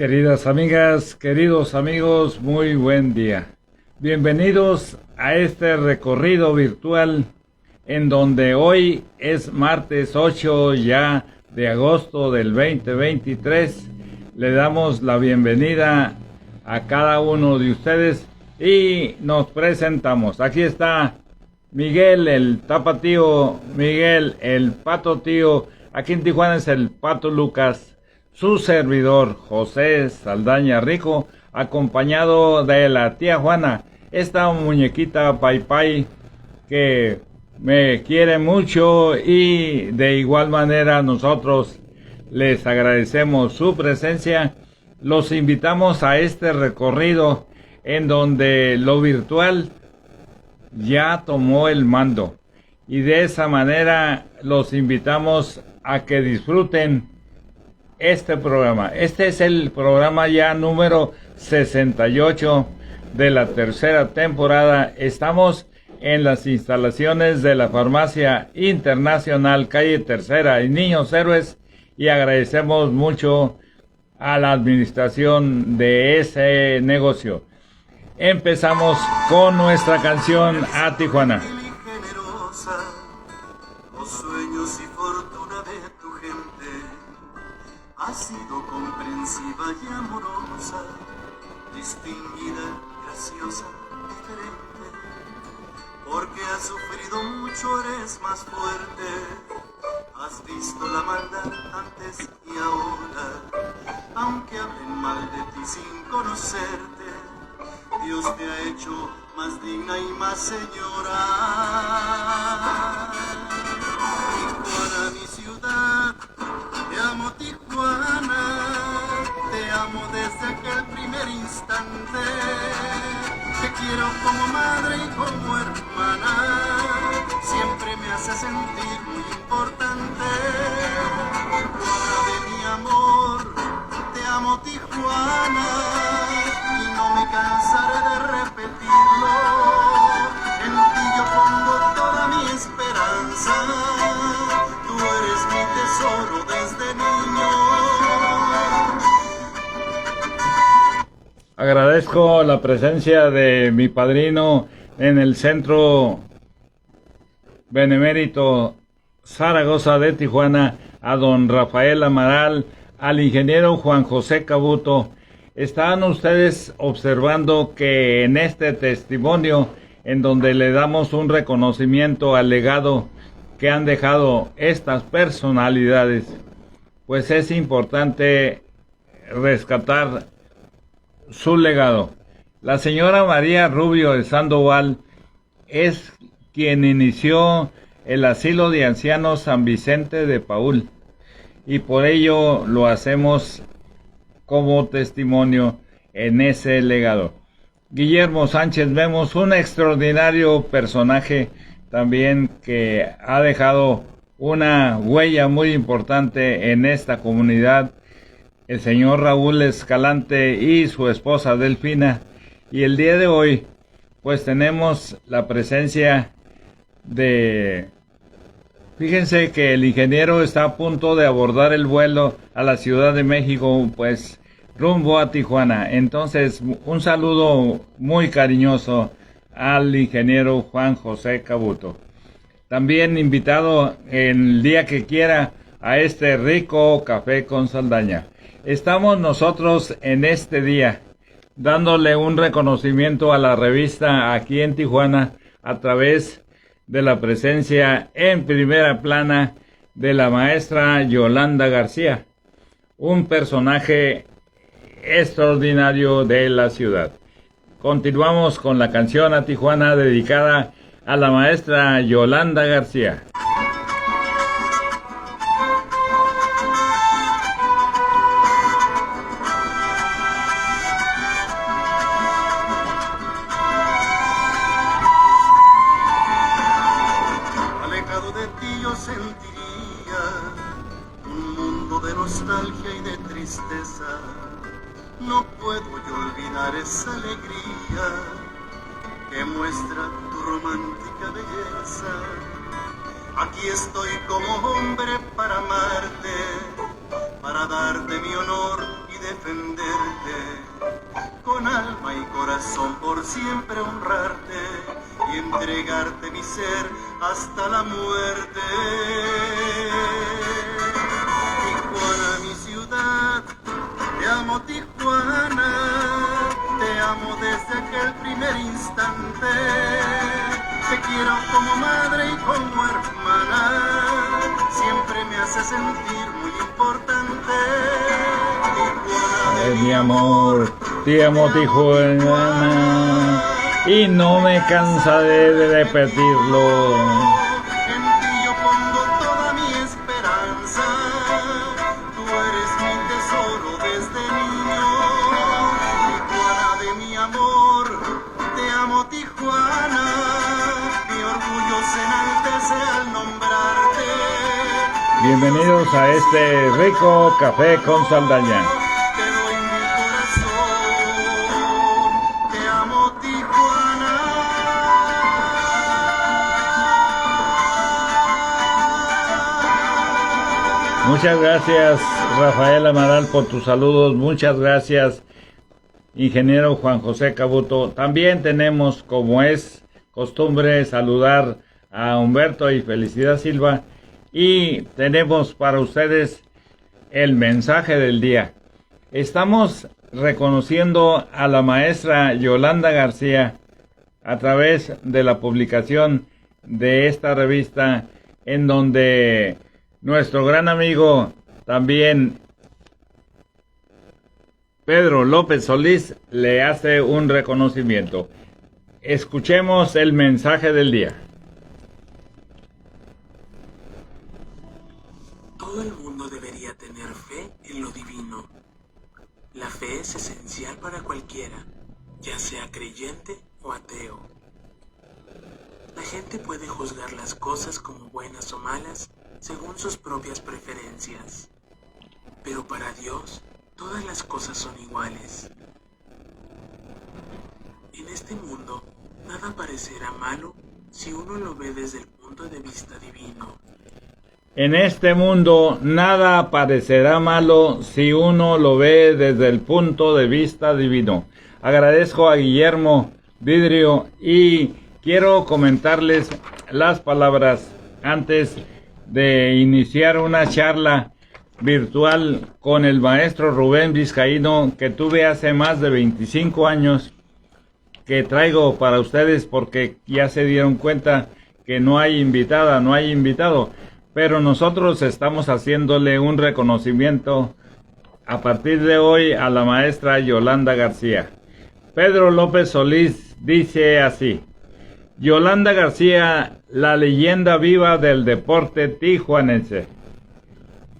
Queridas amigas, queridos amigos, muy buen día. Bienvenidos a este recorrido virtual en donde hoy es martes 8 ya de agosto del 2023. Le damos la bienvenida a cada uno de ustedes y nos presentamos. Aquí está Miguel el Tapatío, Miguel el Pato Tío, aquí en Tijuana es el Pato Lucas. Su servidor, José Saldaña Rico, acompañado de la tía Juana, esta muñequita Pai Pai que me quiere mucho y de igual manera nosotros les agradecemos su presencia. Los invitamos a este recorrido en donde lo virtual ya tomó el mando y de esa manera los invitamos a que disfruten este programa. Este es el programa ya número 68 de la tercera temporada. Estamos en las instalaciones de la Farmacia Internacional, calle Tercera y Niños Héroes, y agradecemos mucho a la administración de ese negocio. Empezamos con nuestra canción A Tijuana. Los sueños y fortuna de tu gente ha sido comprensiva y amorosa, distinguida, graciosa, diferente, porque has sufrido mucho, eres más fuerte, has visto la maldad antes y ahora, aunque hablen mal de ti sin conocerte, Dios te ha hecho más digna y más señora. Tijuana, mi ciudad, te amo Tijuana, te amo desde aquel primer instante, te quiero como madre y como hermana, siempre me hace sentir muy importante. Tijuana de mi amor, te amo Tijuana, y no me cansaré de repetirlo, en ti yo pongo toda mi esperanza, tú eres mi tesoro desde niño. Agradezco la presencia de mi padrino en el Centro Benemérito Zaragoza de Tijuana, a don Rafael Amaral, al ingeniero Juan José Cabuto. Están ustedes observando que en este testimonio, en donde le damos un reconocimiento al legado que han dejado estas personalidades, pues es importante rescatar su legado. La señora María Rubio de Sandoval es quien inició el asilo de ancianos San Vicente de Paúl, y por ello lo hacemos como testimonio en ese legado. Guillermo Sánchez vemos un extraordinario personaje también que ha dejado una huella muy importante en esta comunidad, el señor Raúl Escalante y su esposa Delfina. Y el día de hoy pues tenemos la presencia de... Fíjense que el ingeniero está a punto de abordar el vuelo a la Ciudad de México, pues rumbo a Tijuana. Entonces, un saludo muy cariñoso al ingeniero Juan José Cabuto. También invitado el día que quiera a este rico café con Saldaña. Estamos nosotros en este día dándole un reconocimiento a la revista aquí en Tijuana a través de la presencia en primera plana de la maestra Yolanda García, un personaje extraordinario de la ciudad. Continuamos con la canción A Tijuana dedicada a la maestra Yolanda García. Alejado de ti yo sentiría un mundo de nostalgia y de tristeza. No puedo yo olvidar esa alegría que muestra tu romántica belleza. Aquí estoy como hombre para amarte, para darte mi honor y defenderte, con alma y corazón por siempre honrarte y entregarte mi ser hasta la muerte. Tijuana, mi ciudad, te amo Tijuana, te amo desde aquel primer instante. Te quiero como madre y como hermana, siempre me hace sentir muy importante. Tijuana de mi amor, te amo Tijuana, y no me cansaré de repetirlo. En ti yo pongo toda mi esperanza, tú eres mi tesoro desde niño. Tijuana de mi amor, te amo Tijuana, mi orgullo se enaltece al nombrarte. Bienvenidos a este rico café con Saldaña. Te doy mi corazón, te amo Tijuana. Muchas gracias, Rafael Amaral, por tus saludos. Muchas gracias, ingeniero Juan José Cabuto. También tenemos, como es costumbre, saludar a Humberto y Felicidad Silva. Y tenemos para ustedes el mensaje del día. Estamos reconociendo a la maestra Yolanda García a través de la publicación de esta revista, en donde nuestro gran amigo también Pedro López Solís le hace un reconocimiento. Escuchemos el mensaje del día. Todo el mundo debería tener fe en lo divino. La fe es esencial para cualquiera, ya sea creyente o ateo. La gente puede juzgar las cosas como buenas o malas según sus propias preferencias. Pero para Dios, todas las cosas son iguales. En este mundo, nada parecerá malo si uno lo ve desde el punto de vista divino. En este mundo nada parecerá malo si uno lo ve desde el punto de vista divino. Agradezco a Guillermo Vidrio y quiero comentarles las palabras antes de iniciar una charla virtual con el maestro Rubén Vizcaíno que tuve hace más de 25 años, que traigo para ustedes porque ya se dieron cuenta que no hay invitada, no hay invitado. Pero nosotros estamos haciéndole un reconocimiento a partir de hoy a la maestra Yolanda García. Pedro López Solís dice así: Yolanda García, la leyenda viva del deporte tijuanense.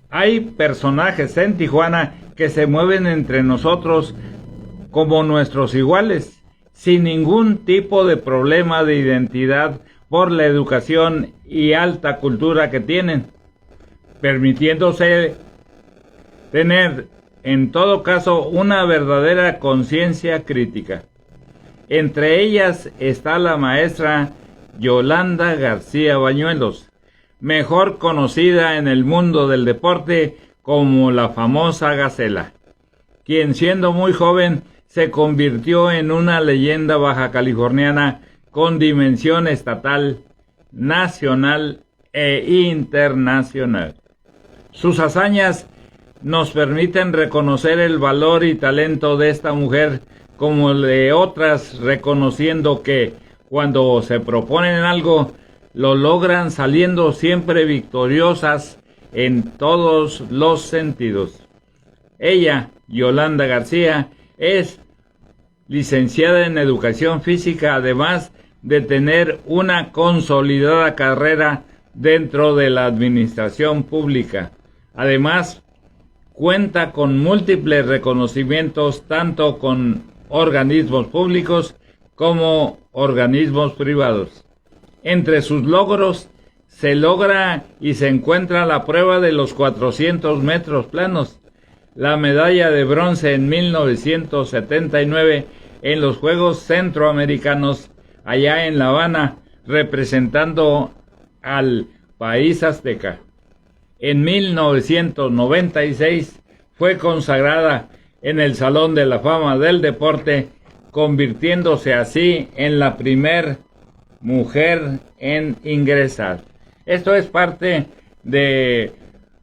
Hay personajes en Tijuana que se mueven entre nosotros como nuestros iguales, sin ningún tipo de problema de identidad por la educación y alta cultura que tienen, permitiéndose tener en todo caso una verdadera conciencia crítica. Entre ellas está la maestra Yolanda García Bañuelos, mejor conocida en el mundo del deporte como la famosa Gacela, quien siendo muy joven se convirtió en una leyenda baja californiana con dimensión estatal, nacional e internacional. Sus hazañas nos permiten reconocer el valor y talento de esta mujer como de otras, reconociendo que cuando se proponen algo, lo logran saliendo siempre victoriosas en todos los sentidos. Ella, Yolanda García, es licenciada en Educación Física, además de tener una consolidada carrera dentro de la administración pública. Además, cuenta con múltiples reconocimientos tanto con organismos públicos como organismos privados. Entre sus logros se logra y se encuentra la prueba de los 400 metros planos, la medalla de bronce en 1979 en los Juegos Centroamericanos allá en La Habana, representando al país azteca. En 1996 fue consagrada en el Salón de la Fama del Deporte, convirtiéndose así en la primer mujer en ingresar. Esto es parte de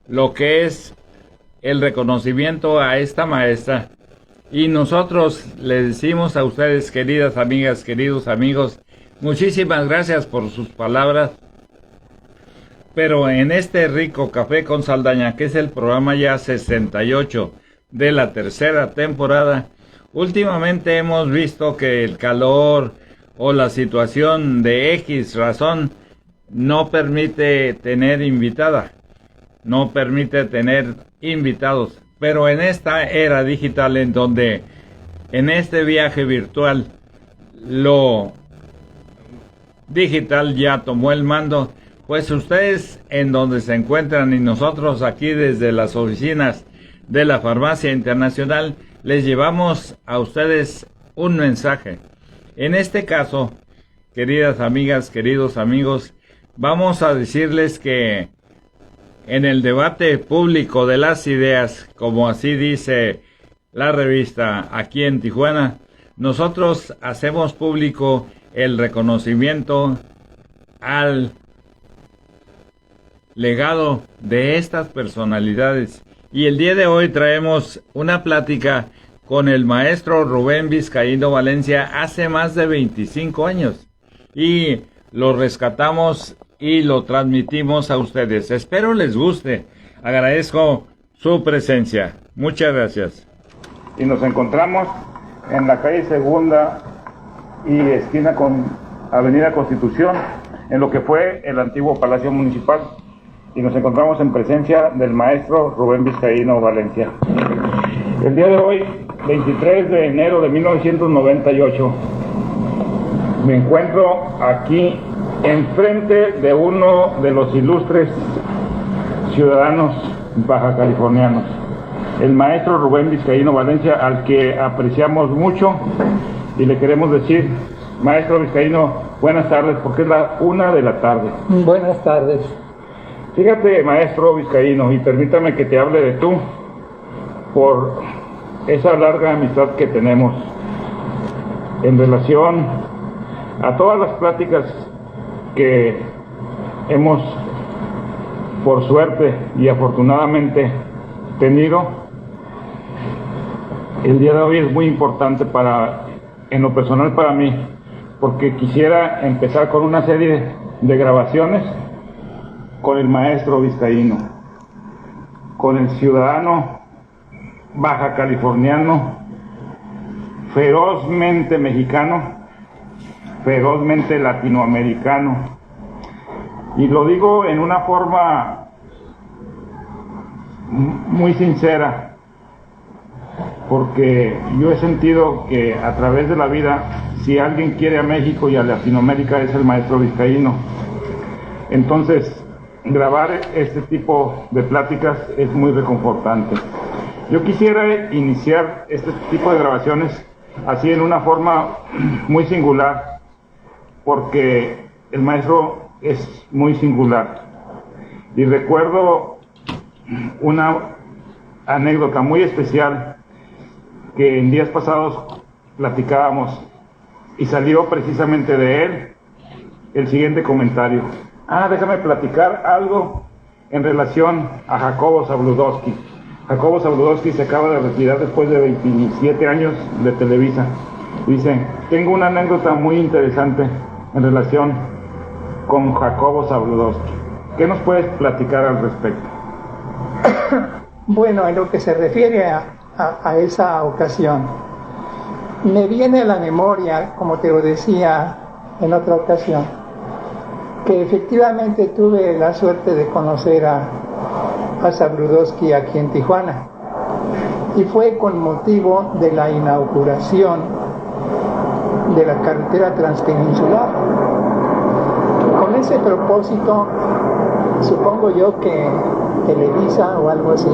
lo que es el reconocimiento a esta maestra, y nosotros le decimos a ustedes, queridas amigas, queridos amigos, muchísimas gracias por sus palabras. Pero en este rico Café con Saldaña, que es el programa ya 68 de la tercera temporada, últimamente hemos visto que el calor o la situación de X razón no permite tener invitada, no permite tener invitados. Pero en esta era digital, en donde en este viaje virtual lo digital ya tomó el mando, pues ustedes en donde se encuentran y nosotros aquí desde las oficinas de la Farmacia Internacional les llevamos a ustedes un mensaje. En este caso, queridas amigas, queridos amigos, vamos a decirles que en el debate público de las ideas, como así dice la revista aquí en Tijuana, nosotros hacemos público el reconocimiento al legado de estas personalidades. Y el día de hoy traemos una plática con el maestro Rubén Vizcaíno Valencia hace más de 25 años. Y lo rescatamos y lo transmitimos a ustedes. Espero les guste. Agradezco su presencia. Muchas gracias. Y nos encontramos en la calle Segunda y esquina con Avenida Constitución, en lo que fue el antiguo Palacio Municipal. Y nos encontramos en presencia del maestro Rubén Vizcaíno Valencia. El día de hoy, 23 de enero de 1998, me encuentro aquí enfrente de uno de los ilustres ciudadanos baja californianos, el maestro Rubén Vizcaíno Valencia, al que apreciamos mucho, y le queremos decir, maestro Vizcaíno, buenas tardes, porque es la 1 de la tarde. Buenas tardes. Fíjate, maestro Vizcaíno, y permítame que te hable de tú, por esa larga amistad que tenemos en relación a todas las pláticas que hemos, por suerte y afortunadamente, tenido. El día de hoy es muy importante en lo personal para mí, porque quisiera empezar con una serie de grabaciones con el maestro Vizcaíno, con el ciudadano baja californiano, ferozmente mexicano, ferozmente latinoamericano, y lo digo en una forma muy sincera, porque yo he sentido que a través de la vida, si alguien quiere a México y a Latinoamérica, es el maestro Vizcaíno. Entonces, grabar este tipo de pláticas es muy reconfortante. Yo quisiera iniciar este tipo de grabaciones así, en una forma muy singular, porque el maestro es muy singular. Y recuerdo una anécdota muy especial que en días pasados platicábamos, y salió precisamente de él el siguiente comentario. Déjame platicar algo en relación a Jacobo Zabludovsky. Jacobo Zabludovsky se acaba de retirar después de 27 años de Televisa. Dice, tengo una anécdota muy interesante en relación con Jacobo Zabludovsky. ¿Qué nos puedes platicar al respecto? Bueno, en lo que se refiere a esa ocasión, me viene a la memoria, como te lo decía en otra ocasión, que efectivamente tuve la suerte de conocer a Zabludovsky aquí en Tijuana, y fue con motivo de la inauguración de la carretera transpeninsular. Con ese propósito, supongo yo que Televisa o algo así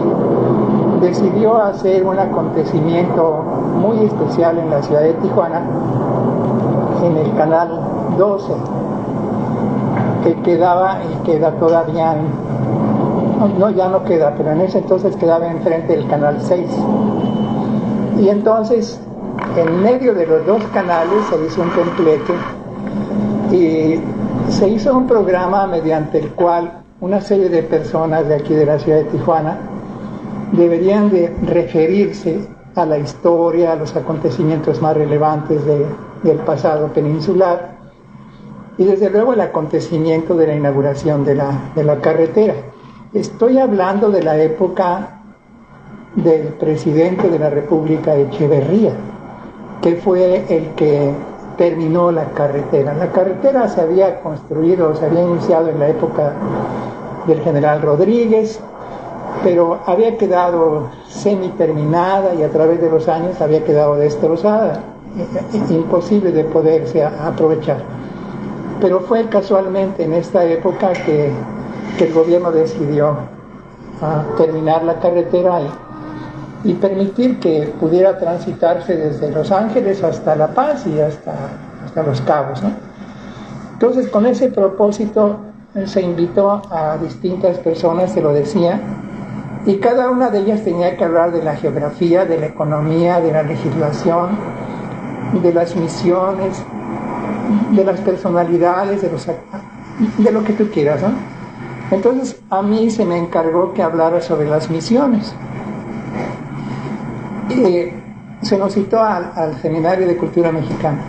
decidió hacer un acontecimiento muy especial en la ciudad de Tijuana, en el canal 12, que quedaba y queda todavía ya no queda, pero en ese entonces quedaba enfrente del canal 6. Y entonces, en medio de los dos canales se hizo un templete y se hizo un programa mediante el cual una serie de personas de aquí de la ciudad de Tijuana deberían de referirse a la historia, a los acontecimientos más relevantes del pasado peninsular y desde luego el acontecimiento de la inauguración de la carretera. Estoy hablando de la época del presidente de la República, Echeverría, que fue el que terminó la carretera. La carretera se había construido, se había iniciado en la época del general Rodríguez, pero había quedado semi-terminada y a través de los años había quedado destrozada, imposible de poderse aprovechar. Pero fue casualmente en esta época que el gobierno decidió terminar la carretera y permitir que pudiera transitarse desde Los Ángeles hasta La Paz y hasta Los Cabos, ¿no? Entonces, con ese propósito se invitó a distintas personas, se lo decía, y cada una de ellas tenía que hablar de la geografía, de la economía, de la legislación, de las misiones, de las personalidades, de lo que tú quieras, ¿no? Entonces a mí se me encargó que hablara sobre las misiones. Y se nos citó al Seminario de Cultura Mexicana.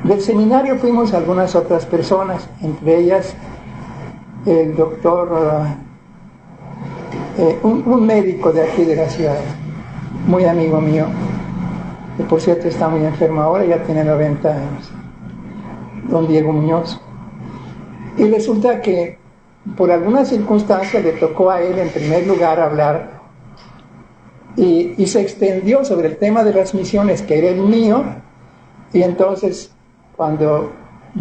Del seminario fuimos algunas otras personas, entre ellas el doctor, un médico de aquí de la ciudad, muy amigo mío, que por cierto está muy enfermo ahora, ya tiene 90 años, don Diego Muñoz. Y resulta que por alguna circunstancia le tocó a él en primer lugar hablar y se extendió sobre el tema de las misiones, que era el mío, y entonces cuando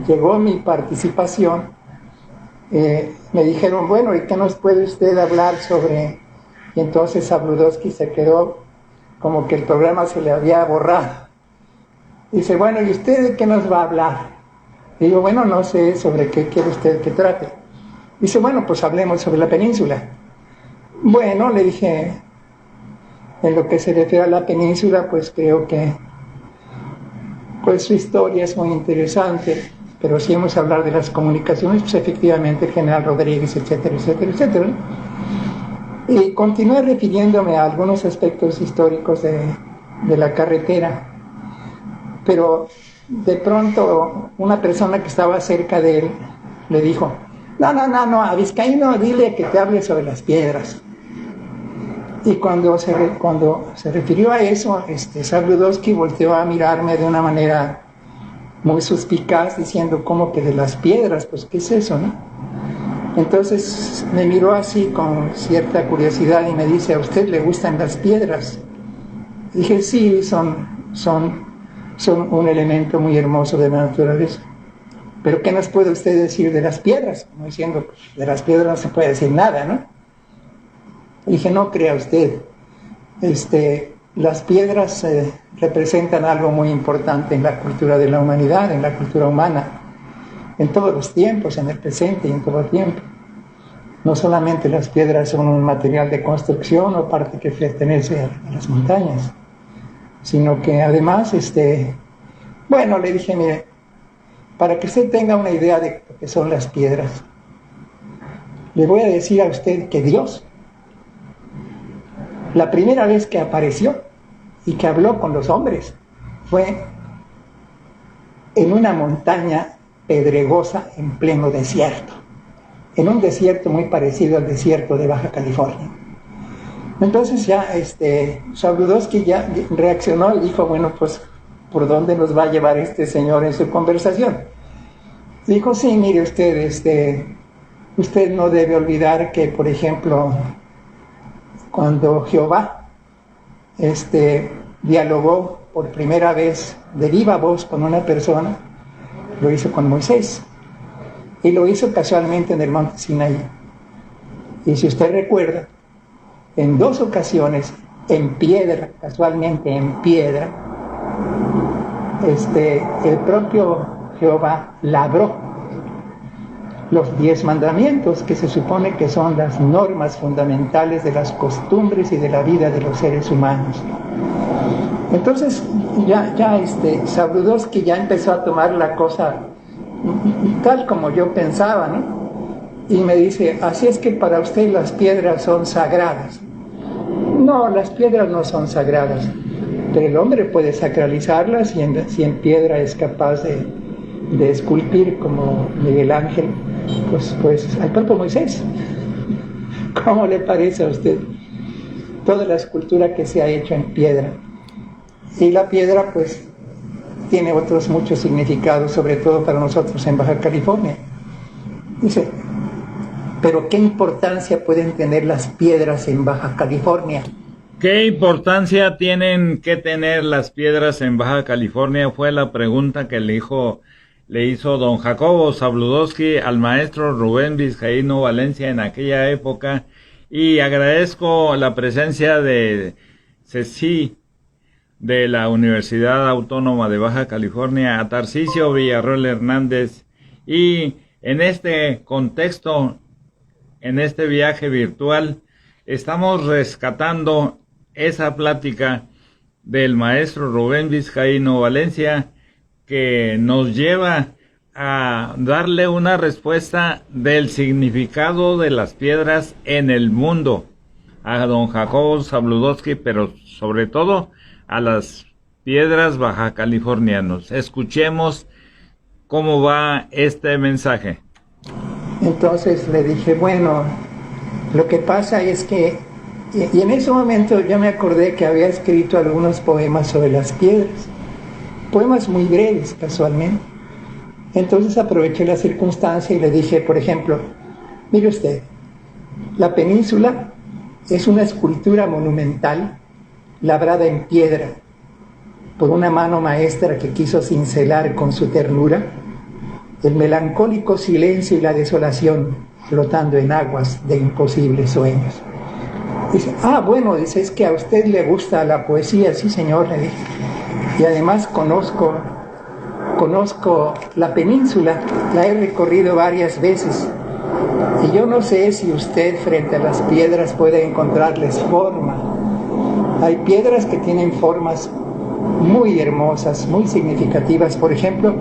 llegó mi participación me dijeron, bueno, ¿y qué nos puede usted hablar sobre? Y entonces Zabludovsky se quedó como que el programa se le había borrado. Dice, bueno, ¿y usted de qué nos va a hablar? Y digo, bueno, no sé sobre qué quiere usted que trate. Dice, bueno, pues hablemos sobre la península. Bueno, le dije, en lo que se refiere a la península, pues creo que pues su historia es muy interesante, pero si hemos a hablar de las comunicaciones, pues efectivamente el general Rodríguez, etcétera, etcétera, etcétera. Y continué refiriéndome a algunos aspectos históricos de la carretera, pero de pronto una persona que estaba cerca de él le dijo, no, a Vizcaíno dile que te hable sobre las piedras. Y cuando se refirió a eso, Zabludovsky volteó a mirarme de una manera muy suspicaz, diciendo, ¿cómo que de las piedras? Pues, ¿qué es eso, no? Entonces me miró así con cierta curiosidad y me dice, ¿a usted le gustan las piedras? Y dije, sí, son un elemento muy hermoso de la naturaleza. ¿Pero qué nos puede usted decir de las piedras? Como diciendo, pues, de las piedras no se puede decir nada, ¿no? Y dije, no crea usted, las piedras representan algo muy importante en la cultura de la humanidad, en la cultura humana, en todos los tiempos, en el presente y en todo tiempo. No solamente las piedras son un material de construcción o parte que pertenece a las montañas, sino que además, bueno, le dije, mire, para que usted tenga una idea de lo que son las piedras, le voy a decir a usted que Dios, la primera vez que apareció y que habló con los hombres fue en una montaña pedregosa en pleno desierto, en un desierto muy parecido al desierto de Baja California. Entonces ya Zabludovsky ya reaccionó y dijo, bueno, pues, ¿por dónde nos va a llevar este señor en su conversación? Dijo, sí, mire usted, usted no debe olvidar que, por ejemplo, cuando Jehová dialogó por primera vez de viva voz con una persona, lo hizo con Moisés y lo hizo casualmente en el monte Sinaí. Y si usted recuerda, en dos ocasiones en piedra, casualmente en piedra, el propio Jehová labró los 10 mandamientos, que se supone que son las normas fundamentales de las costumbres y de la vida de los seres humanos. Entonces Sabludowski ya empezó a tomar la cosa tal como yo pensaba, ¿no? Y me dice, así es que para usted las piedras son sagradas. No, las piedras no son sagradas, pero el hombre puede sacralizarlas si en piedra es capaz de esculpir como Miguel Ángel, pues al propio Moisés. ¿Cómo le parece a usted toda la escultura que se ha hecho en piedra? Y la piedra pues tiene otros muchos significados, sobre todo para nosotros en Baja California. Dice, pero ¿qué importancia pueden tener las piedras en Baja California? ¿Qué importancia tienen que tener las piedras en Baja California? Fue la pregunta que le hizo don Jacobo Zabludowski al maestro Rubén Vizcaíno Valencia en aquella época, y agradezco la presencia de Ceci de la Universidad Autónoma de Baja California, a Tarcisio Villarroel Hernández, y en este contexto, en este viaje virtual, estamos rescatando esa plática del maestro Rubén Vizcaíno Valencia, que nos lleva a darle una respuesta del significado de las piedras en el mundo a don Jacobo Zabludowski, pero sobre todo a las piedras baja californianos. Escuchemos cómo va este mensaje. Entonces le dije, bueno, lo que pasa es que, y en ese momento yo me acordé que había escrito algunos poemas sobre las piedras, poemas muy breves casualmente. Entonces aproveché la circunstancia y le dije, por ejemplo, mire usted, la península es una escultura monumental labrada en piedra por una mano maestra que quiso cincelar con su ternura el melancólico silencio y la desolación flotando en aguas de imposibles sueños. Dice, bueno, dice, es que a usted le gusta la poesía. Sí, señor, le dije, y además conozco la península, la he recorrido varias veces, y yo no sé si usted frente a las piedras puede encontrarles forma. Hay piedras que tienen formas muy hermosas, muy significativas. Por ejemplo,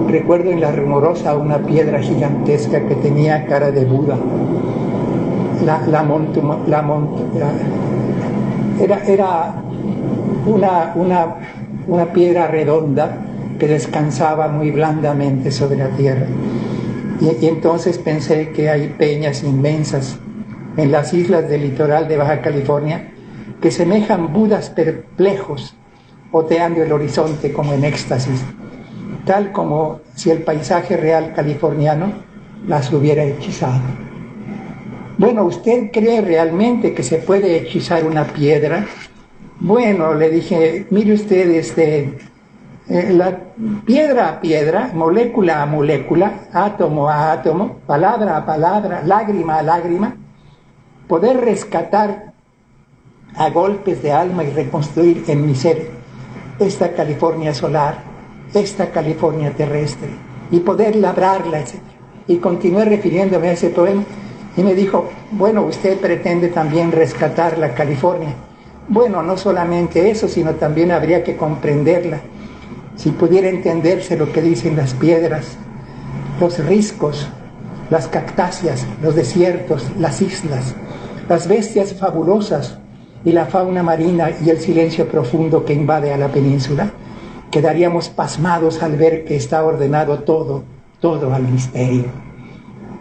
recuerdo en La Rumorosa una piedra gigantesca que tenía cara de Buda. Era una piedra redonda que descansaba muy blandamente sobre la tierra. Y entonces pensé que hay peñas inmensas en las islas del litoral de Baja California que semejan Budas perplejos, oteando el horizonte como en éxtasis, tal como si el paisaje real californiano las hubiera hechizado. Bueno, ¿usted cree realmente que se puede hechizar una piedra? Bueno, le dije, mire usted, la piedra a piedra, molécula a molécula, átomo a átomo, palabra a palabra, lágrima a lágrima, poder rescatar a golpes de alma y reconstruir en mi ser esta California solar, esta California terrestre, y poder labrarla, etc. Y continué refiriéndome a ese poema, y me dijo, bueno, usted pretende también rescatar la California. Bueno, no solamente eso, sino también habría que comprenderla. Si pudiera entenderse lo que dicen las piedras, los riscos, las cactáceas, los desiertos, las islas, las bestias fabulosas y la fauna marina y el silencio profundo que invade a la península, quedaríamos pasmados al ver que está ordenado todo al misterio.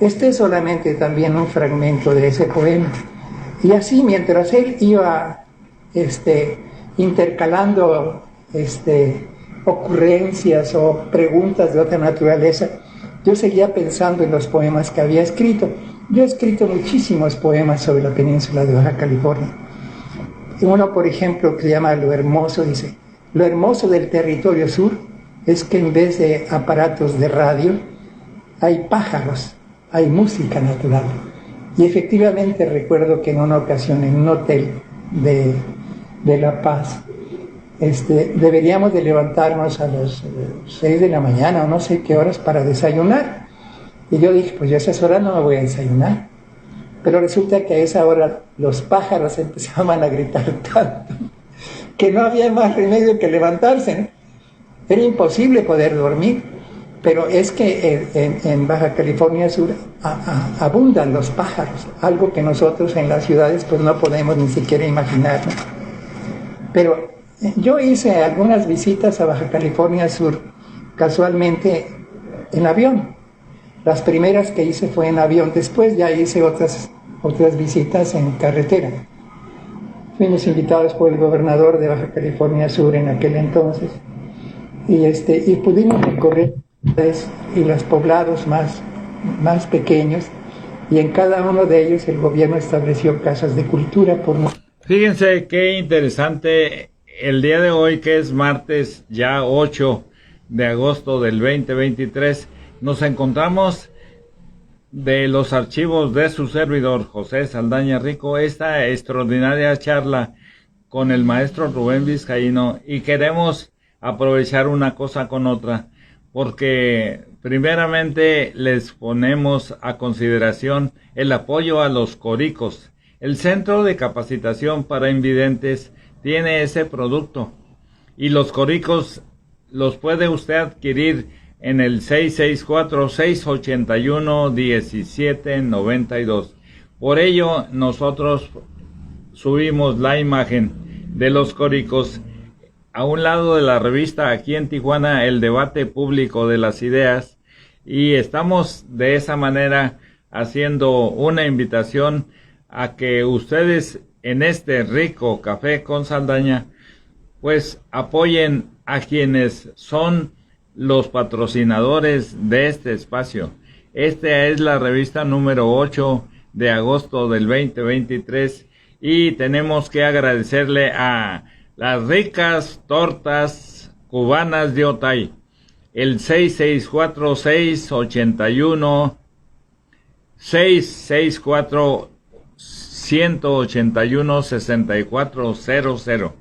Este es solamente también un fragmento de ese poema. Y así, mientras él iba intercalando ocurrencias o preguntas de otra naturaleza, yo seguía pensando en los poemas que había escrito. Yo he escrito muchísimos poemas sobre la península de Baja California. Uno, por ejemplo, que se llama Lo Hermoso, dice, lo hermoso del territorio sur es que en vez de aparatos de radio, hay pájaros, hay música natural. Y efectivamente recuerdo que en una ocasión en un hotel de La Paz, deberíamos de levantarnos a las 6 de la mañana o no sé qué horas para desayunar. Y yo dije, pues yo a esas horas no me voy a desayunar. Pero resulta que a esa hora los pájaros empezaban a gritar tanto que no había más remedio que levantarse, ¿no? Era imposible poder dormir, pero es que en Baja California Sur abundan los pájaros, algo que nosotros en las ciudades pues no podemos ni siquiera imaginar, ¿no? Pero yo hice algunas visitas a Baja California Sur casualmente en avión. Las primeras que hice fue en avión, después ya hice otras visitas en carretera. Fuimos invitados por el gobernador de Baja California Sur en aquel entonces y pudimos recorrer y los poblados más pequeños, y en cada uno de ellos el gobierno estableció casas de cultura. Fíjense qué interesante, el día de hoy, que es martes ya 8 de agosto del 2023, nos encontramos de los archivos de su servidor José Saldaña Rico esta extraordinaria charla con el maestro Rubén Vizcaíno, y queremos aprovechar una cosa con otra, porque primeramente les ponemos a consideración el apoyo a los coricos. El Centro de Capacitación para Invidentes tiene ese producto, y los coricos los puede usted adquirir en el 664-681-1792. Por ello, nosotros subimos la imagen de los coricos a un lado de la revista aquí en Tijuana, El Debate Público de las Ideas, y estamos de esa manera haciendo una invitación a que ustedes en este rico café con Saldaña pues apoyen a quienes son los patrocinadores de este espacio. Esta es la revista número 8 de agosto del 2023, y tenemos que agradecerle a las ricas tortas cubanas de Otay, el 664-181-6400.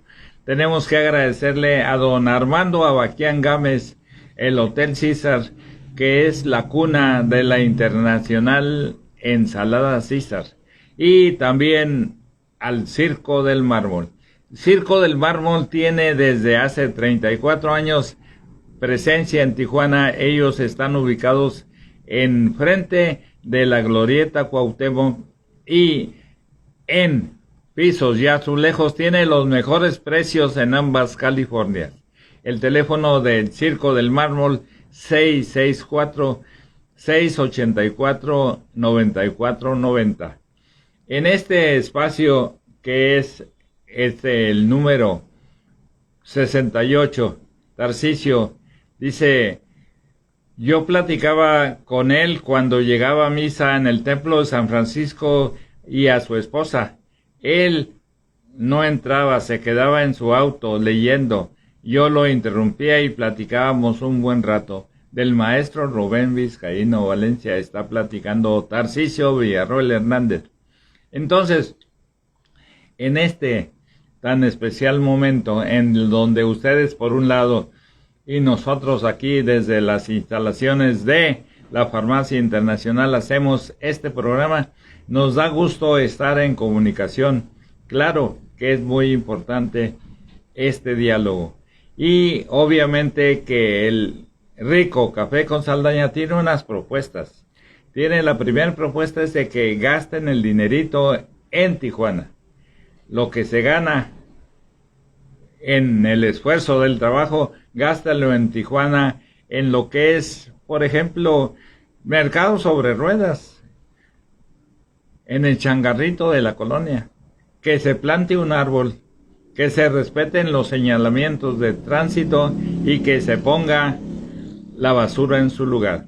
Tenemos que agradecerle a don Armando Abaquián Gámez, el Hotel César, que es la cuna de la internacional ensalada César, y también al Circo del Mármol. Circo del Mármol tiene desde hace 34 años presencia en Tijuana. Ellos están ubicados en frente de la Glorieta Cuauhtémoc, y en pisos y azulejos tiene los mejores precios en ambas Californias. El teléfono del Circo del Mármol, 664-684-9490. En este espacio, que es el número 68, Tarcisio dice: yo platicaba con él cuando llegaba a misa en el templo de San Francisco y a su esposa. Él no entraba, se quedaba en su auto leyendo. Yo lo interrumpía y platicábamos un buen rato. Del maestro Rubén Vizcaíno Valencia está platicando Tarcisio Villarroel Hernández. Entonces, en este tan especial momento en donde ustedes por un lado y nosotros aquí desde las instalaciones de la Farmacia Internacional hacemos este programa, nos da gusto estar en comunicación. Claro que es muy importante este diálogo, y obviamente que el rico café con Saldaña tiene unas propuestas. La primera propuesta es de que gasten el dinerito en Tijuana. Lo que se gana en el esfuerzo del trabajo, gástalo en Tijuana, en lo que es, por ejemplo, mercado sobre ruedas, en el changarrito de la colonia, que se plante un árbol, que se respeten los señalamientos de tránsito y que se ponga la basura en su lugar.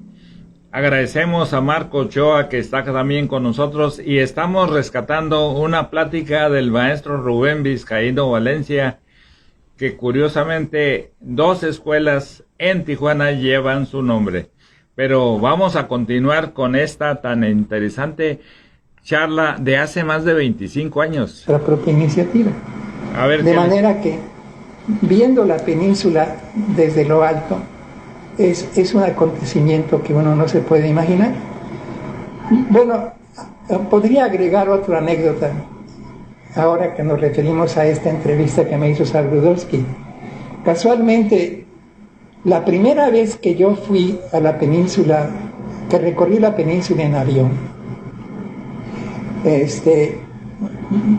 Agradecemos a Marco Ochoa, que está también con nosotros, y estamos rescatando una plática del maestro Rubén Vizcaíno Valencia, que curiosamente 2 escuelas en Tijuana llevan su nombre. Pero vamos a continuar con esta tan interesante charla de hace más de 25 años. La propia iniciativa. A ver, de manera que, viendo la península desde lo alto, es un acontecimiento que uno no se puede imaginar. Bueno, podría agregar otra anécdota. ahora que nos referimos a esta entrevista que me hizo Sabludowski. Casualmente, la primera vez que yo fui a la península, que recorrí la península en avión,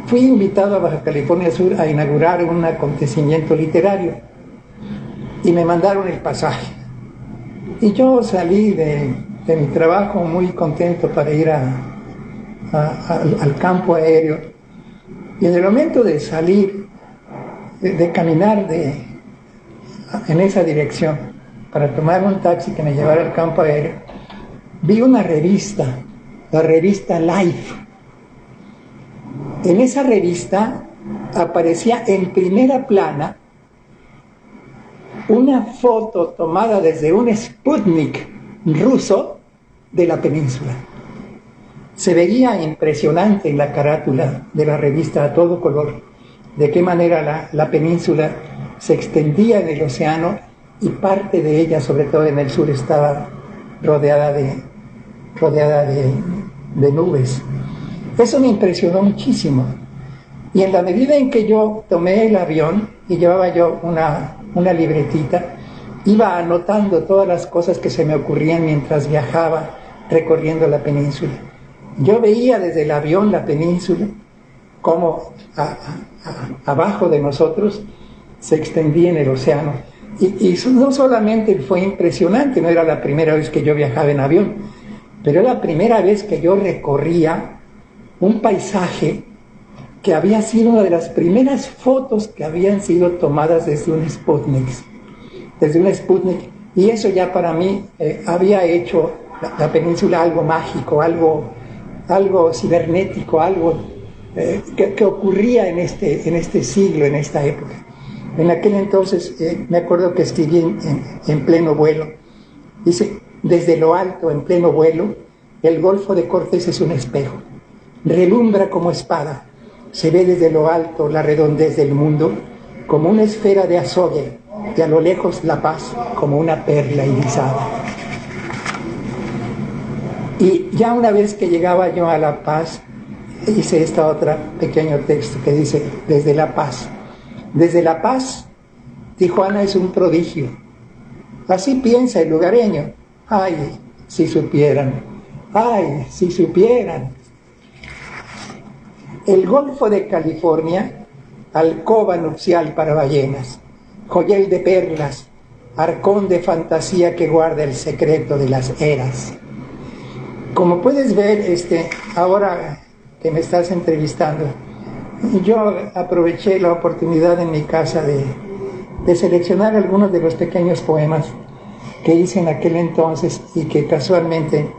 fui invitado a Baja California Sur a inaugurar un acontecimiento literario y me mandaron el pasaje. Y yo salí de mi trabajo muy contento para ir al campo aéreo. Y en el momento de salir, de caminar en esa dirección para tomar un taxi que me llevara al campo aéreo, vi una revista, la revista Life. En esa revista aparecía en primera plana una foto tomada desde un Sputnik ruso de la península. Se veía impresionante en la carátula de la revista a todo color, de qué manera la península se extendía en el océano y parte de ella, sobre todo en el sur, estaba rodeada de nubes. Eso me impresionó muchísimo. Y en la medida en que yo tomé el avión y llevaba yo una libretita, iba anotando todas las cosas que se me ocurrían mientras viajaba recorriendo la península. Yo veía desde el avión la península, como abajo de nosotros se extendía en el océano. Y no solamente fue impresionante, no era la primera vez que yo viajaba en avión, pero era la primera vez que yo recorría un paisaje que había sido una de las primeras fotos que habían sido tomadas desde un Sputnik. Y eso ya para mí había hecho la península algo mágico, algo cibernético, algo que ocurría en este siglo, en esta época. En aquel entonces me acuerdo que escribí en pleno vuelo. Dice: desde lo alto, en pleno vuelo, el Golfo de Cortés es un espejo. Relumbra como espada. Se ve desde lo alto la redondez del mundo como una esfera de azogue, y a lo lejos la paz como una perla irisada. Y ya una vez que llegaba yo a La Paz, hice esta otra pequeño texto que dice: desde La Paz. Desde La Paz, Tijuana es un prodigio. Así piensa el lugareño. Ay, si supieran. Ay, si supieran. El Golfo de California, alcoba nupcial para ballenas, joyel de perlas, arcón de fantasía que guarda el secreto de las eras. Como puedes ver, ahora que me estás entrevistando, yo aproveché la oportunidad en mi casa de seleccionar algunos de los pequeños poemas que hice en aquel entonces y que casualmente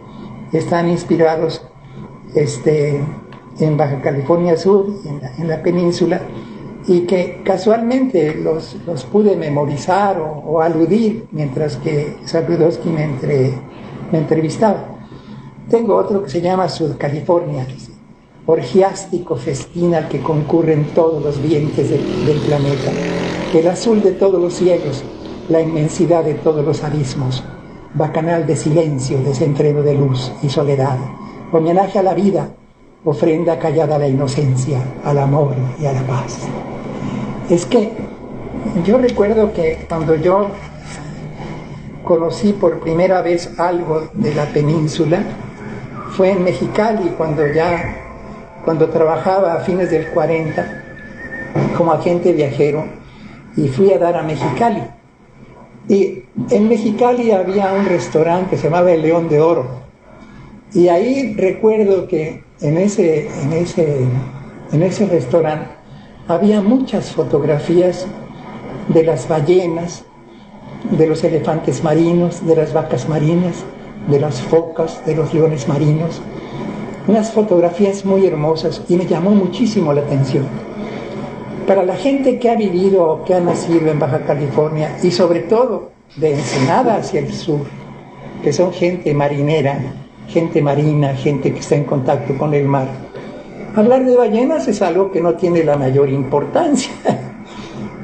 están inspirados en Baja California Sur, en la península, y que casualmente los pude memorizar o aludir mientras que Sabludowski me entrevistaba. Tengo otro que se llama Sud California, orgiástico festín al que concurren todos los vientos del planeta, el azul de todos los cielos, la inmensidad de todos los abismos, bacanal de silencio, desenfreno de luz y soledad, homenaje a la vida, ofrenda callada a la inocencia, al amor y a la paz. Es que yo recuerdo que cuando yo conocí por primera vez algo de la península, fue en Mexicali, cuando trabajaba a fines del 40 como agente viajero, y fui a dar a Mexicali. Y en Mexicali había un restaurante que se llamaba El León de Oro, y ahí recuerdo que en ese restaurante había muchas fotografías de las ballenas, de los elefantes marinos, de las vacas marinas, de las focas, de los leones marinos. Unas fotografías muy hermosas, y me llamó muchísimo la atención. Para la gente que ha vivido o que ha nacido en Baja California, y sobre todo de Ensenada hacia el sur, que son gente marinera, gente marina, gente que está en contacto con el mar, hablar de ballenas es algo que no tiene la mayor importancia,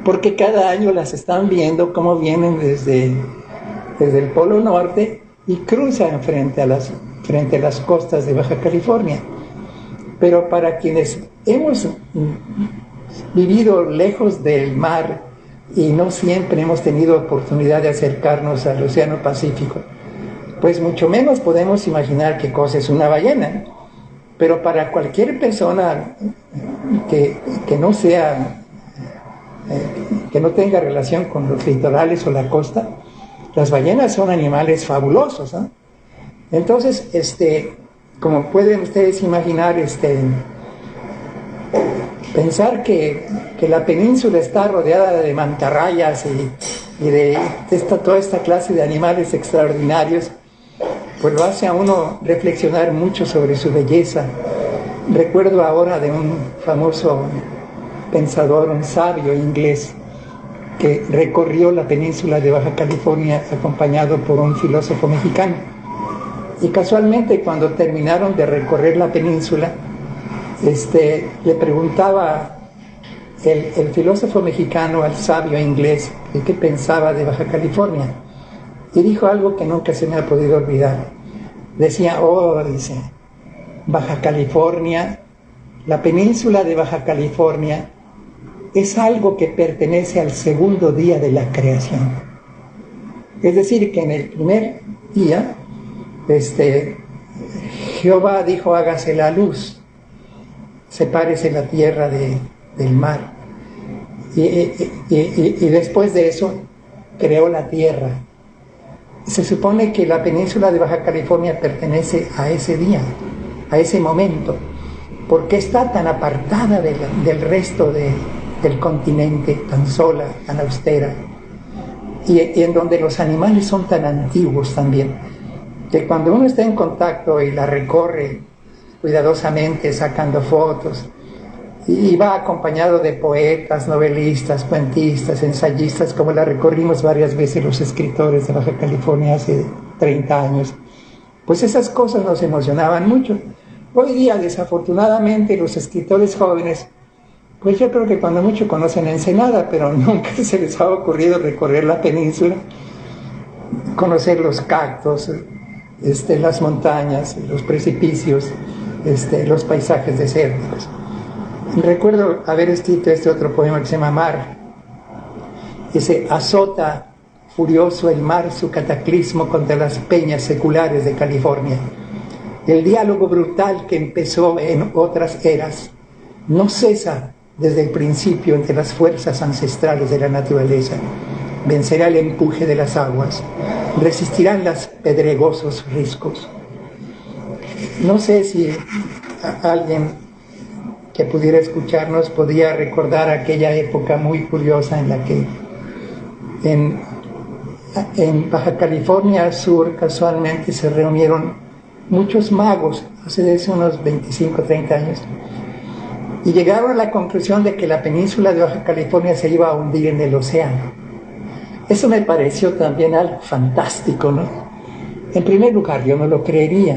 porque cada año las están viendo como vienen desde el Polo Norte y cruzan frente a las costas de Baja California. Pero para quienes hemos vivido lejos del mar y no siempre hemos tenido oportunidad de acercarnos al Océano Pacífico, pues mucho menos podemos imaginar qué cosa es una ballena. Pero para cualquier persona que no sea, que no tenga relación con los litorales o la costa, las ballenas son animales fabulosos, ¿no? Entonces, como pueden ustedes imaginar, pensar que la península está rodeada de mantarrayas y de toda esta clase de animales extraordinarios, pues lo hace a uno reflexionar mucho sobre su belleza. Recuerdo ahora de un famoso pensador, un sabio inglés, que recorrió la península de Baja California acompañado por un filósofo mexicano. Y casualmente, cuando terminaron de recorrer la península, le preguntaba el filósofo mexicano al sabio inglés qué pensaba de Baja California. Y dijo algo que nunca se me ha podido olvidar. Decía, dice, Baja California, la península de Baja California es algo que pertenece al segundo día de la creación. Es decir, que en el primer día, Jehová dijo, hágase la luz, sepárese la tierra del mar. Y después de eso, creó la tierra. Se supone que la península de Baja California pertenece a ese día, a ese momento, porque está tan apartada del resto del continente, tan sola, tan austera, y en donde los animales son tan antiguos también, que cuando uno está en contacto y la recorre cuidadosamente, sacando fotos, y va acompañado de poetas, novelistas, cuentistas, ensayistas, como la recorrimos varias veces los escritores de Baja California hace 30 años, pues esas cosas nos emocionaban mucho. Hoy día, desafortunadamente, los escritores jóvenes, pues yo creo que cuando mucho conocen Ensenada, pero nunca se les ha ocurrido recorrer la península, conocer los cactos, las montañas, los precipicios, los paisajes desérticos. Recuerdo haber escrito otro poema que se llama Mar. Dice, azota furioso el mar su cataclismo contra las peñas seculares de California. El diálogo brutal que empezó en otras eras no cesa desde el principio entre las fuerzas ancestrales de la naturaleza. Vencerá el empuje de las aguas, resistirán los pedregosos riscos. No sé si alguien que pudiera escucharnos podía recordar aquella época muy curiosa en la que en Baja California Sur casualmente se reunieron muchos magos hace unos 25 o 30 años y llegaron a la conclusión de que la península de Baja California se iba a hundir en el océano. Eso me pareció también algo fantástico, ¿no? En primer lugar, yo no lo creería,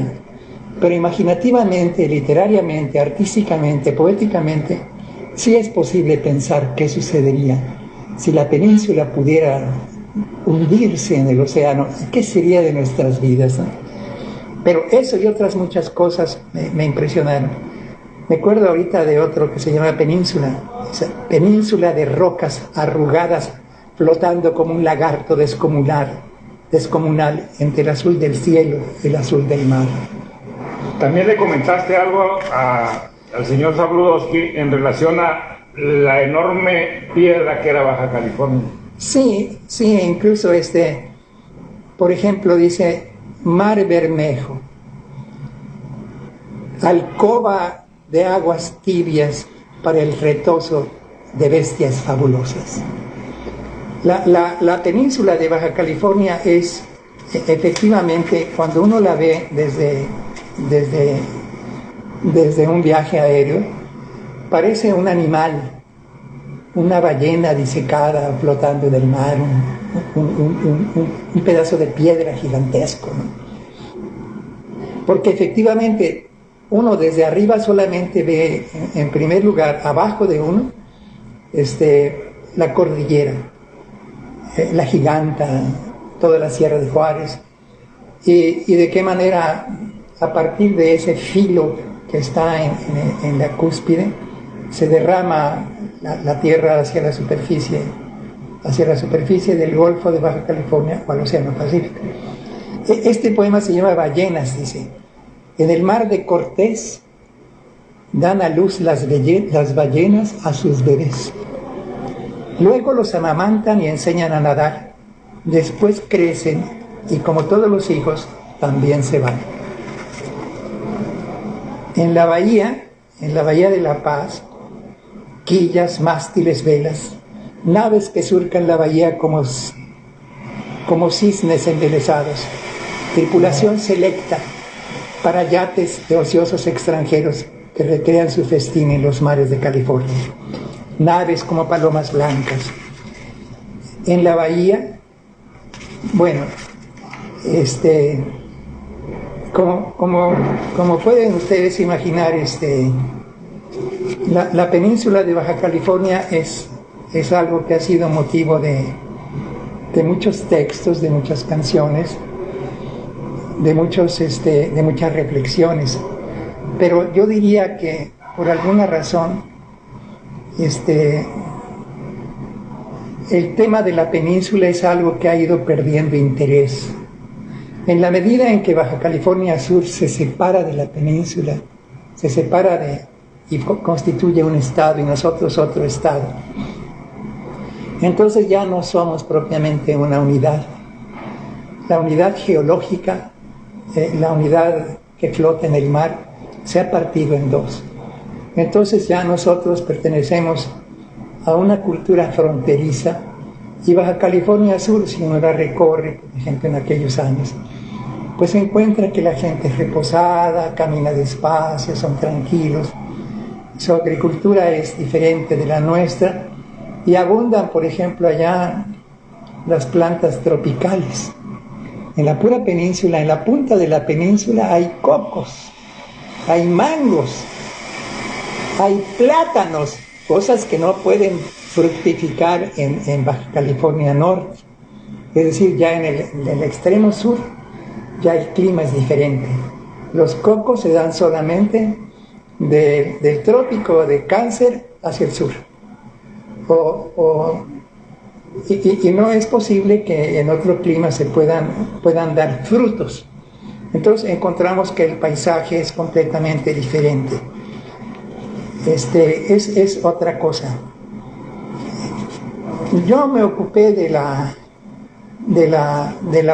pero imaginativamente, literariamente, artísticamente, poéticamente, sí es posible pensar qué sucedería si la península pudiera hundirse en el océano. ¿Qué sería de nuestras vidas, ¿no? Pero eso y otras muchas cosas me impresionaron. Me acuerdo ahorita de otro que se llama Península, esa península de rocas arrugadas flotando como un lagarto descomunal entre el azul del cielo y el azul del mar. También le comentaste algo al señor Zabludovsky en relación a la enorme piedra que era Baja California. Sí, incluso por ejemplo, dice Mar Bermejo, alcoba de aguas tibias para el retozo de bestias fabulosas. La península de Baja California es, efectivamente, cuando uno la ve desde un viaje aéreo, parece un animal, una ballena disecada flotando en el mar, un pedazo de piedra gigantesco, ¿no? Porque efectivamente uno desde arriba solamente ve, en primer lugar, abajo de uno, la cordillera, la Giganta, toda la Sierra de Juárez, y de qué manera a partir de ese filo que está en la cúspide, se derrama la tierra hacia la superficie del Golfo de Baja California o al Océano Pacífico. Este poema se llama Ballenas, dice: en el mar de Cortés dan a luz las ballenas a sus bebés. Luego los amamantan y enseñan a nadar. Después crecen y, como todos los hijos, también se van. En la bahía de La Paz, quillas, mástiles, velas, naves que surcan la bahía como cisnes embelesados, tripulación selecta para yates de ociosos extranjeros que recrean su festín en los mares de California, naves como palomas blancas. En la bahía, bueno, como pueden ustedes imaginar, la península de Baja California es algo que ha sido motivo de muchos textos, de muchas canciones, de muchas reflexiones. Pero yo diría que por alguna razón el tema de la península es algo que ha ido perdiendo interés. En la medida en que Baja California Sur se separa de la península, se separa y constituye un estado y nosotros otro estado, entonces ya no somos propiamente una unidad. La unidad geológica, la unidad que flota en el mar, se ha partido en dos. Entonces ya nosotros pertenecemos a una cultura fronteriza, y Baja California Sur, si uno la recorre, por ejemplo, en aquellos años, pues se encuentra que la gente es reposada, camina despacio, son tranquilos, su agricultura es diferente de la nuestra, y abundan, por ejemplo, allá las plantas tropicales. En la pura península, en la punta de la península, hay cocos, hay mangos, hay plátanos, cosas que no pueden fructificar en Baja California Norte. Es decir, ya en el extremo sur, ya el clima es diferente. Los cocos se dan solamente del trópico de Cáncer hacia el sur. Y no es posible que en otro clima se puedan dar frutos. Entonces encontramos que el paisaje es completamente diferente. Es otra cosa. Yo me ocupé de la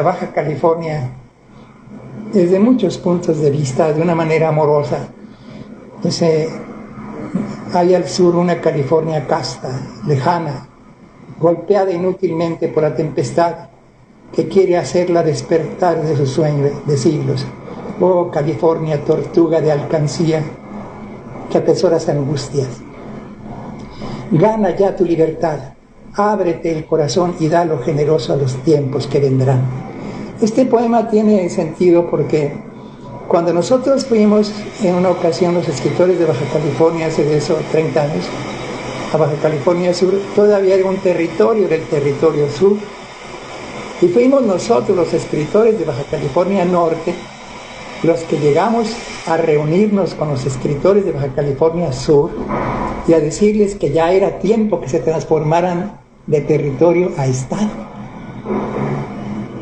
Baja California desde muchos puntos de vista, de una manera amorosa. Hay al sur una California casta, lejana, golpeada inútilmente por la tempestad que quiere hacerla despertar de su sueño de siglos. Oh, California, tortuga de alcancía, que atesoras angustias. Gana ya tu libertad, ábrete el corazón y da lo generoso a los tiempos que vendrán. Este poema tiene sentido porque cuando nosotros fuimos en una ocasión, los escritores de Baja California, hace de eso 30 años, a Baja California Sur, todavía era un territorio del territorio sur, y fuimos nosotros, los escritores de Baja California Norte, los que llegamos a reunirnos con los escritores de Baja California Sur y a decirles que ya era tiempo que se transformaran de territorio a estado.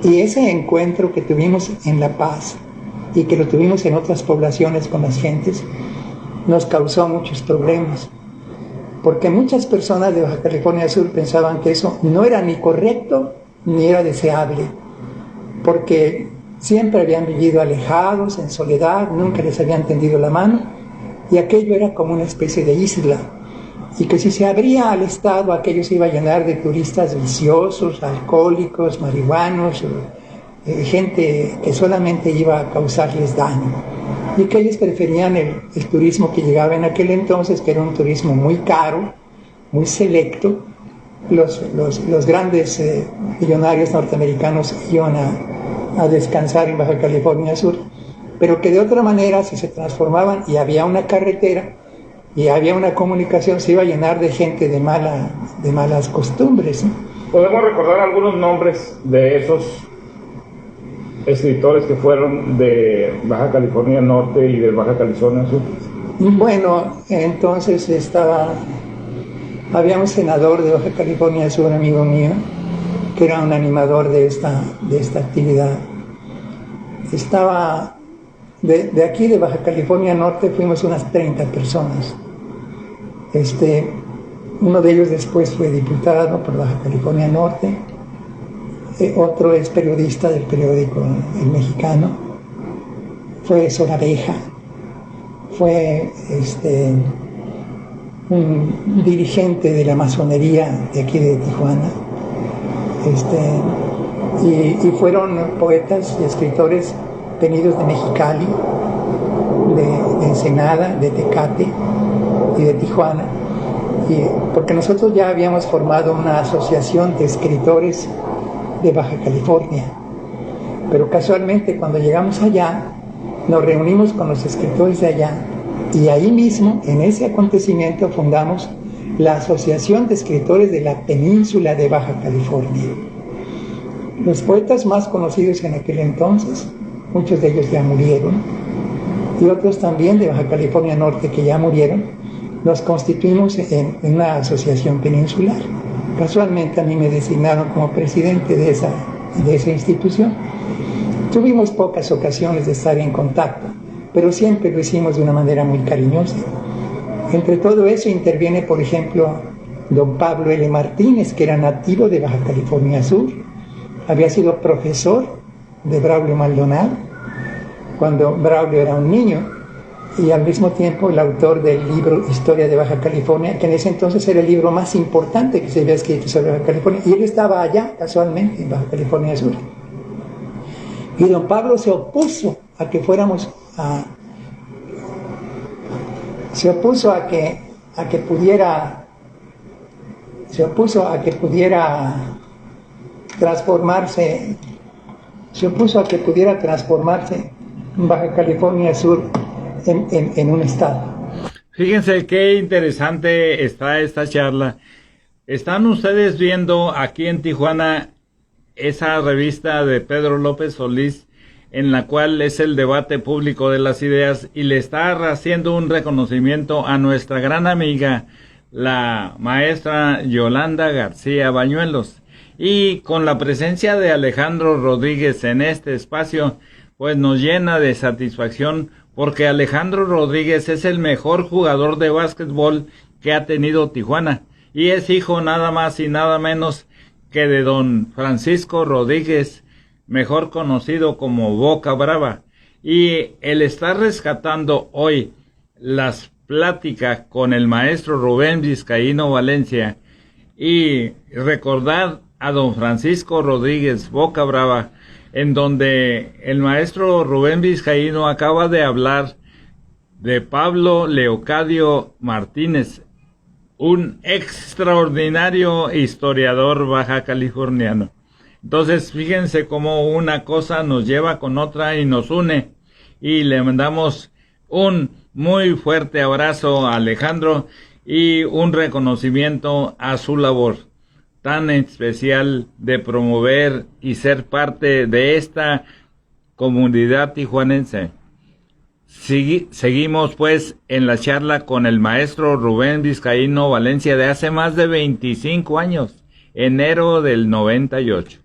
Y ese encuentro que tuvimos en La Paz y que lo tuvimos en otras poblaciones con las gentes, nos causó muchos problemas, porque muchas personas de Baja California Sur pensaban que eso no era ni correcto ni era deseable, porque siempre habían vivido alejados, en soledad, nunca les habían tendido la mano, y aquello era como una especie de isla, y que si se abría al Estado, aquello se iba a llenar de turistas viciosos, alcohólicos, marihuanos, gente que solamente iba a causarles daño, y que ellos preferían el turismo que llegaba en aquel entonces, que era un turismo muy caro, muy selecto. Los grandes millonarios norteamericanos iban a descansar en Baja California Sur, pero que de otra manera, si se transformaban y había una carretera y había una comunicación, se iba a llenar de gente de malas costumbres, ¿no? ¿Podemos recordar algunos nombres de esos escritores que fueron de Baja California Norte y de Baja California Sur? Bueno, entonces había un senador de Baja California Sur, amigo mío, que era un animador de esta actividad. Estaba de aquí, de Baja California Norte, fuimos unas 30 personas. Uno de ellos después fue diputado por Baja California Norte, otro es periodista del periódico El Mexicano, fue Sorabeja, fue un dirigente de la masonería de aquí de Tijuana, y fueron poetas y escritores venidos de Mexicali, de Ensenada, de Tecate y de Tijuana, porque nosotros ya habíamos formado una asociación de escritores de Baja California, pero casualmente cuando llegamos allá nos reunimos con los escritores de allá y ahí mismo, en ese acontecimiento, fundamos la Asociación de Escritores de la Península de Baja California. Los poetas más conocidos en aquel entonces, muchos de ellos ya murieron, y otros también de Baja California Norte que ya murieron, nos constituimos en una asociación peninsular. Casualmente a mí me designaron como presidente de esa institución. Tuvimos pocas ocasiones de estar en contacto, pero siempre lo hicimos de una manera muy cariñosa. Entre todo eso interviene, por ejemplo, don Pablo L. Martínez, que era nativo de Baja California Sur. Había sido profesor de Braulio Maldonado cuando Braulio era un niño, y al mismo tiempo el autor del libro Historia de Baja California, que en ese entonces era el libro más importante que se había escrito sobre Baja California, y él estaba allá casualmente en Baja California Sur. Y don Pablo se opuso a que fuéramos se opuso a que pudiera transformarse Baja California Sur en un estado. Fíjense qué interesante está esta charla. Están ustedes viendo aquí en Tijuana esa revista de Pedro López Solís, en la cual es el debate público de las ideas, y le está haciendo un reconocimiento a nuestra gran amiga, la maestra Yolanda García Bañuelos. Y con la presencia de Alejandro Rodríguez en este espacio, pues nos llena de satisfacción, porque Alejandro Rodríguez es el mejor jugador de básquetbol que ha tenido Tijuana, y es hijo nada más y nada menos que de don Francisco Rodríguez, mejor conocido como Boca Brava. Y el estar rescatando hoy las pláticas con el maestro Rubén Vizcaíno Valencia y recordar a don Francisco Rodríguez Boca Brava, en donde el maestro Rubén Vizcaíno acaba de hablar de Pablo Leocadio Martínez, un extraordinario historiador baja californiano. Entonces, fíjense cómo una cosa nos lleva con otra y nos une. Y le mandamos un muy fuerte abrazo a Alejandro y un reconocimiento a su labor tan especial de promover y ser parte de esta comunidad tijuanense. Seguimos pues en la charla con el maestro Rubén Vizcaíno Valencia de hace más de 25 años, enero del 98.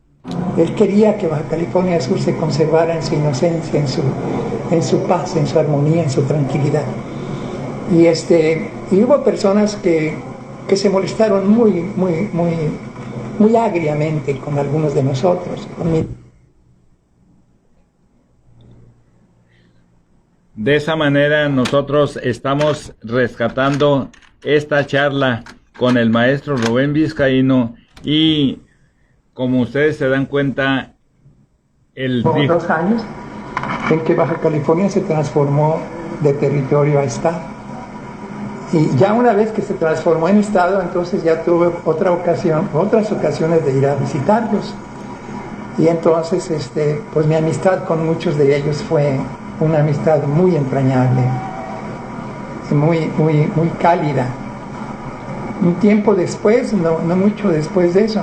Él quería que Baja California Sur se conservara en su inocencia, en su paz, en su armonía, en su tranquilidad. Y hubo personas que se molestaron muy agriamente con algunos de nosotros. De esa manera nosotros estamos rescatando esta charla con el maestro Rubén Vizcaíno, y como ustedes se dan cuenta, 2 años en que Baja California se transformó de territorio a estado. Y ya una vez que se transformó en estado, entonces ya tuve otras ocasiones de ir a visitarlos. Y entonces, pues mi amistad con muchos de ellos fue una amistad muy entrañable, muy cálida. Un tiempo después, no mucho después de eso,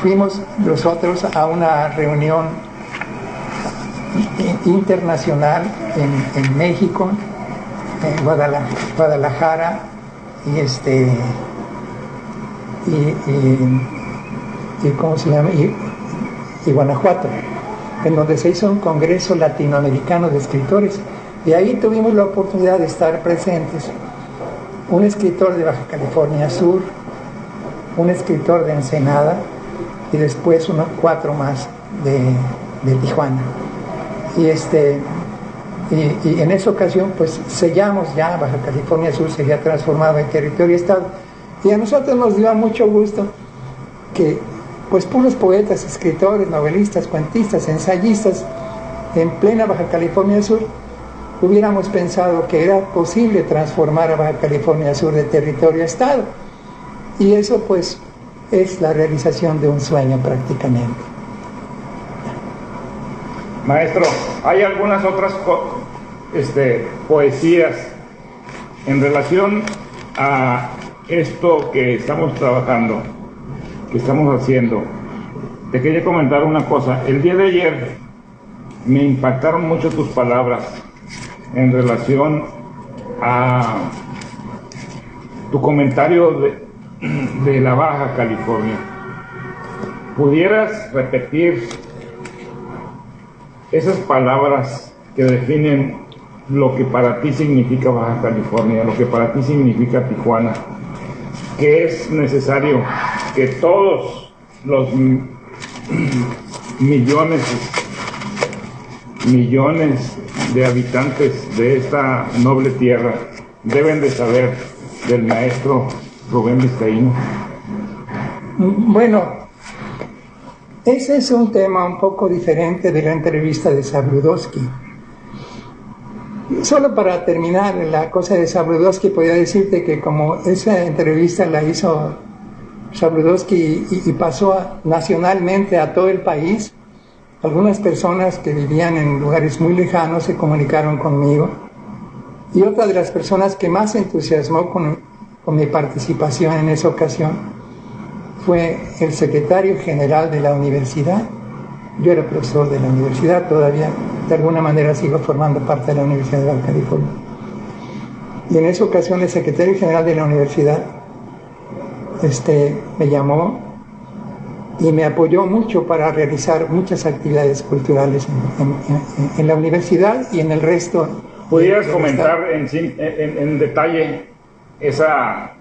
fuimos nosotros a una reunión internacional en México, Guadalajara y ¿cómo se llama? Y Guanajuato, en donde se hizo un congreso latinoamericano de escritores, y ahí tuvimos la oportunidad de estar presentes un escritor de Baja California Sur, un escritor de Ensenada y después unos 4 más de Tijuana. Y en esa ocasión pues sellamos ya Baja California Sur, se había transformado en territorio estado, y a nosotros nos dio mucho gusto que pues puros poetas, escritores, novelistas, cuentistas, ensayistas en plena Baja California Sur hubiéramos pensado que era posible transformar a Baja California Sur de territorio a estado, y eso pues es la realización de un sueño prácticamente. Maestro, hay algunas otras poesías en relación a esto que estamos trabajando, que estamos haciendo. Te quería comentar una cosa. El día de ayer me impactaron mucho tus palabras en relación a tu comentario de la Baja California. ¿Pudieras repetir esas palabras que definen lo que para ti significa Baja California, lo que para ti significa Tijuana? Que es necesario que todos los millones de habitantes de esta noble tierra deben de saber del maestro Rubén Vizcaíno. Bueno, ese es un tema un poco diferente de la entrevista de Zabludovsky. Solo para terminar la cosa de Zabludovsky, podría decirte que como esa entrevista la hizo Zabludovsky y pasó nacionalmente a todo el país, algunas personas que vivían en lugares muy lejanos se comunicaron conmigo, y otra de las personas que más se entusiasmó con mi participación en esa ocasión fue el secretario general de la universidad. Yo era profesor de la universidad, todavía de alguna manera sigo formando parte de la Universidad de Baja California. Y en esa ocasión el secretario general de la universidad me llamó y me apoyó mucho para realizar muchas actividades culturales en la universidad y en el resto. ¿Pudieras comentar en detalle esa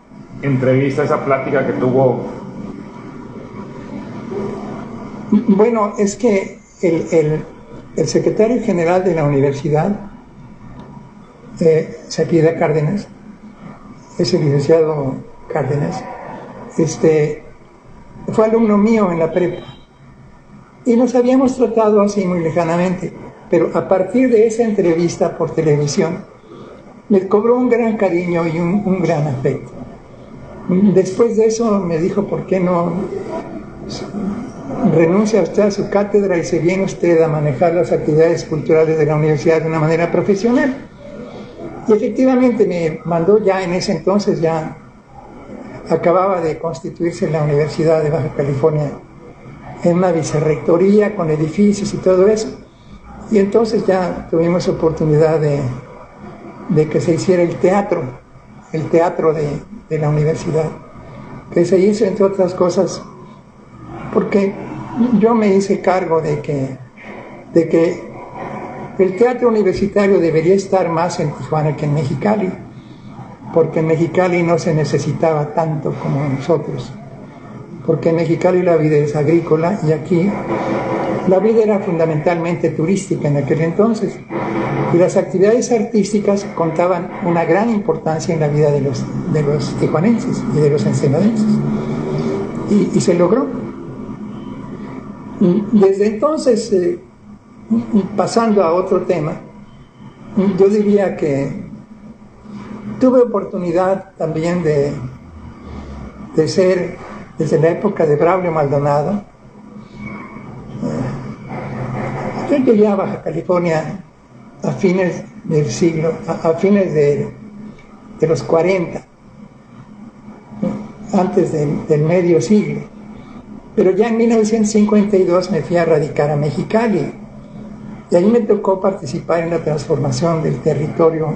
entrevista, esa plática que tuvo? Bueno, es que el secretario general de la universidad se apellida Cárdenas, es el licenciado Cárdenas, fue alumno mío en la prepa y nos habíamos tratado así muy lejanamente, pero a partir de esa entrevista por televisión me cobró un gran cariño y un gran afecto. Después de eso me dijo, ¿por qué no renuncia usted a su cátedra y se viene usted a manejar las actividades culturales de la universidad de una manera profesional? Y efectivamente me mandó, ya en ese entonces ya acababa de constituirse la Universidad de Baja California en una vicerrectoría con edificios y todo eso, y entonces ya tuvimos oportunidad de que se hiciera el teatro de la universidad, que se hizo entre otras cosas porque yo me hice cargo de que el teatro universitario debería estar más en Tijuana que en Mexicali, porque en Mexicali no se necesitaba tanto como nosotros, porque en Mexicali la vida es agrícola y aquí la vida era fundamentalmente turística en aquel entonces, y las actividades artísticas contaban una gran importancia en la vida de los tijuanenses y de los ensenadenses, y se logró. Desde entonces, pasando a otro tema, yo diría que tuve oportunidad también de ser, desde la época de Braulio Maldonado, yo llegué a Baja California a fines del siglo, a fines de los 40, antes del medio siglo. Pero ya en 1952 me fui a radicar a Mexicali, y ahí me tocó participar en la transformación del territorio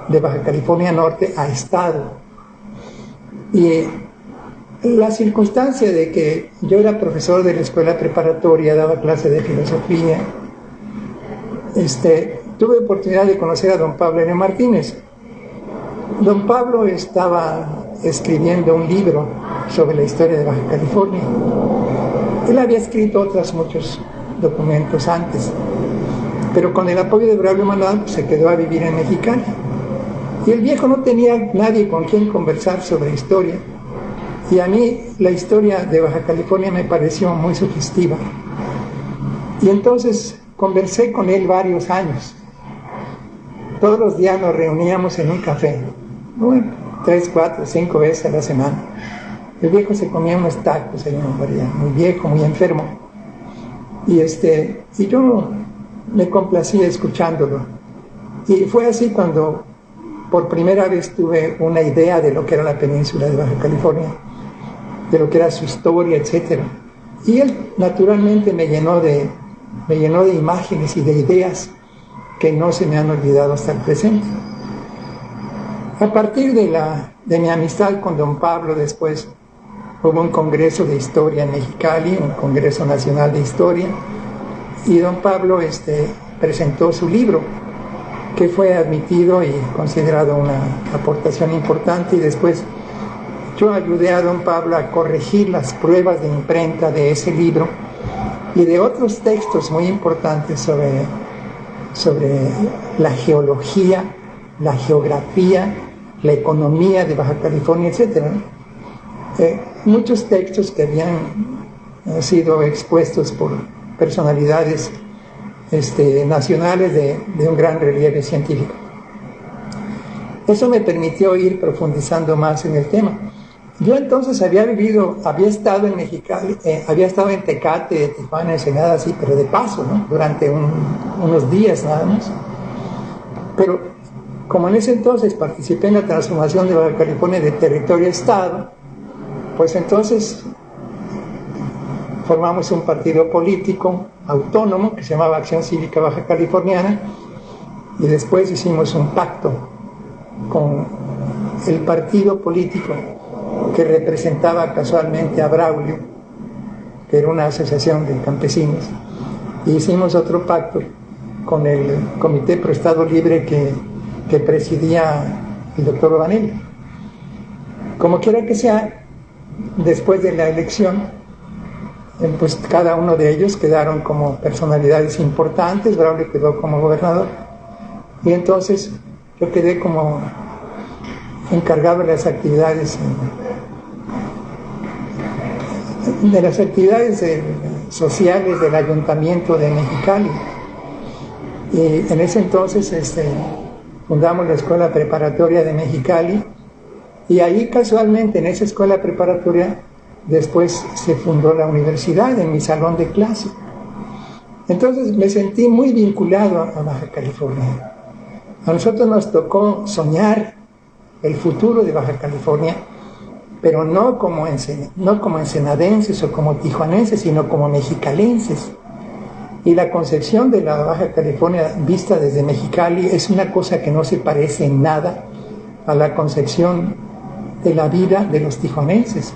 de Baja California Norte ha estado. Y la circunstancia de que yo era profesor de la escuela preparatoria, daba clase de filosofía, tuve oportunidad de conocer a don Pablo N. Martínez. Don Pablo estaba escribiendo un libro sobre la historia de Baja California. Él había escrito otros muchos documentos antes, pero con el apoyo de Braulio Manuel se quedó a vivir en Mexicali. Y el viejo no tenía nadie con quien conversar sobre historia. Y a mí la historia de Baja California me pareció muy sugestiva. Y entonces conversé con él varios años. Todos los días nos reuníamos en un café, bueno, 3, 4, 5 veces a la semana. El viejo se comía unos tacos en una variedad, muy viejo, muy enfermo. Y yo me complacía escuchándolo. Y fue así cuando por primera vez tuve una idea de lo que era la península de Baja California, de lo que era su historia, etc. Y él naturalmente me llenó de imágenes y de ideas que no se me han olvidado hasta el presente. A partir de mi amistad con don Pablo, después hubo un congreso de historia en Mexicali, un congreso nacional de historia, y don Pablo presentó su libro, que fue admitido y considerado una aportación importante, y después yo ayudé a don Pablo a corregir las pruebas de imprenta de ese libro y de otros textos muy importantes sobre la geología, la geografía, la economía de Baja California, etc. Muchos textos que habían sido expuestos por personalidades nacionales de un gran relieve científico. Eso me permitió ir profundizando más en el tema. Yo entonces había estado en Mexicali, había estado en Tecate, Tijuana, Ensenada, así, pero de paso, ¿no? Durante unos días nada más. Pero como en ese entonces participé en la transformación de Baja California de territorio a estado, pues entonces formamos un partido político autónomo que se llamaba Acción Cívica Baja Californiana, y después hicimos un pacto con el partido político que representaba casualmente a Braulio, que era una asociación de campesinos, y hicimos otro pacto con el Comité Pro Estado Libre que presidía el doctor Obanel. Como quiera que sea, después de la elección, pues cada uno de ellos quedaron como personalidades importantes. Braulio quedó como gobernador, y entonces yo quedé como encargado de las actividades sociales del Ayuntamiento de Mexicali. Y en ese entonces fundamos la Escuela Preparatoria de Mexicali, y ahí casualmente en esa escuela preparatoria después se fundó la universidad en mi salón de clase. Entonces me sentí muy vinculado a Baja California. A nosotros nos tocó soñar el futuro de Baja California, pero no como ensenadenses o como tijuanenses, sino como mexicalenses. Y la concepción de la Baja California vista desde Mexicali es una cosa que no se parece en nada a la concepción de la vida de los tijuanenses.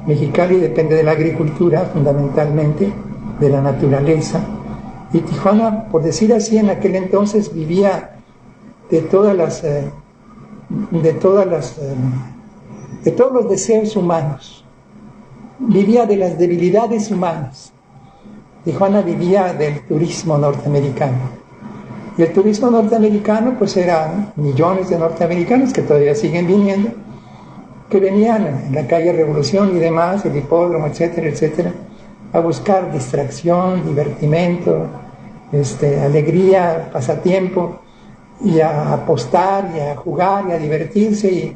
Mexicali depende de la agricultura fundamentalmente, de la naturaleza, y Tijuana, por decir así, en aquel entonces vivía de todos los deseos humanos, vivía de las debilidades humanas. Tijuana vivía del turismo norteamericano, y el turismo norteamericano pues eran millones de norteamericanos que todavía siguen viniendo, que venían en la calle Revolución y demás, el hipódromo, etcétera, etcétera, a buscar distracción, divertimento, alegría, pasatiempo, y a apostar, y a jugar, y a divertirse,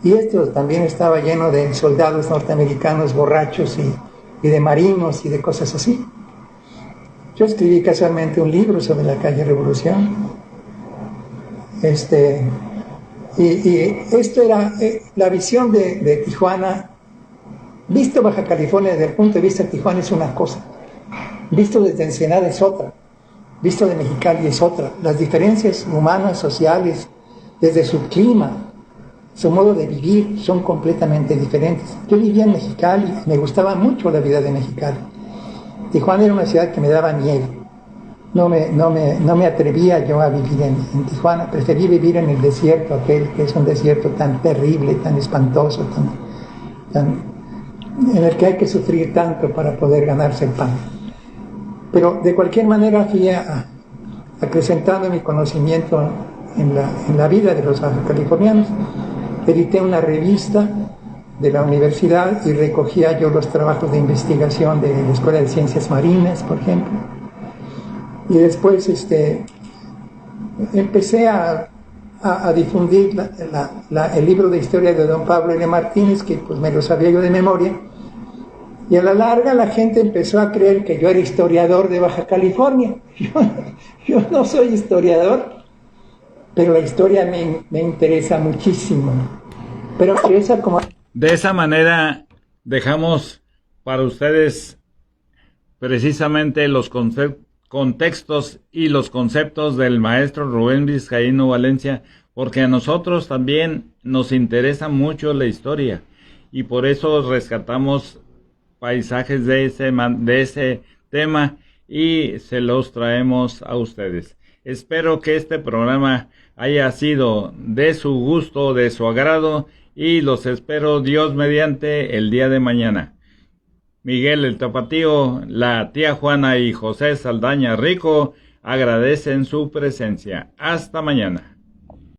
y esto también estaba lleno de soldados norteamericanos borrachos y de marinos y de cosas así. Yo escribí casualmente un libro sobre la calle Revolución. Y esto era la visión de Tijuana. Visto Baja California desde el punto de vista de Tijuana es una cosa, visto desde Ensenada es otra. visto de Mexicali es otra. Las diferencias humanas, sociales, desde su clima, su modo de vivir, son completamente diferentes. Yo vivía en Mexicali, me gustaba mucho la vida de Mexicali. Tijuana era una ciudad que me daba miedo. No me atrevía yo a vivir en Tijuana. Preferí vivir en el desierto, aquel que es un desierto tan terrible, tan espantoso, en el que hay que sufrir tanto para poder ganarse el pan. Pero de cualquier manera fui acrecentando mi conocimiento en la vida de los californianos. Edité una revista de la universidad y recogía yo los trabajos de investigación de la Escuela de Ciencias Marinas, por ejemplo. Y después empecé a difundir el libro de historia de don Pablo L. Martínez, que pues me lo sabía yo de memoria. Y a la larga la gente empezó a creer que yo era historiador de Baja California. Yo no soy historiador, pero la historia me interesa muchísimo. Pero esa como... De esa manera dejamos para ustedes precisamente los contextos y los conceptos del maestro Rubén Vizcaíno Valencia, porque a nosotros también nos interesa mucho la historia y por eso rescatamos paisajes de ese tema y se los traemos a ustedes. Espero que este programa haya sido de su gusto, de su agrado, y los espero Dios mediante el día de mañana. Miguel el Tapatío, la tía Juana y José Saldaña Rico agradecen su presencia. Hasta mañana.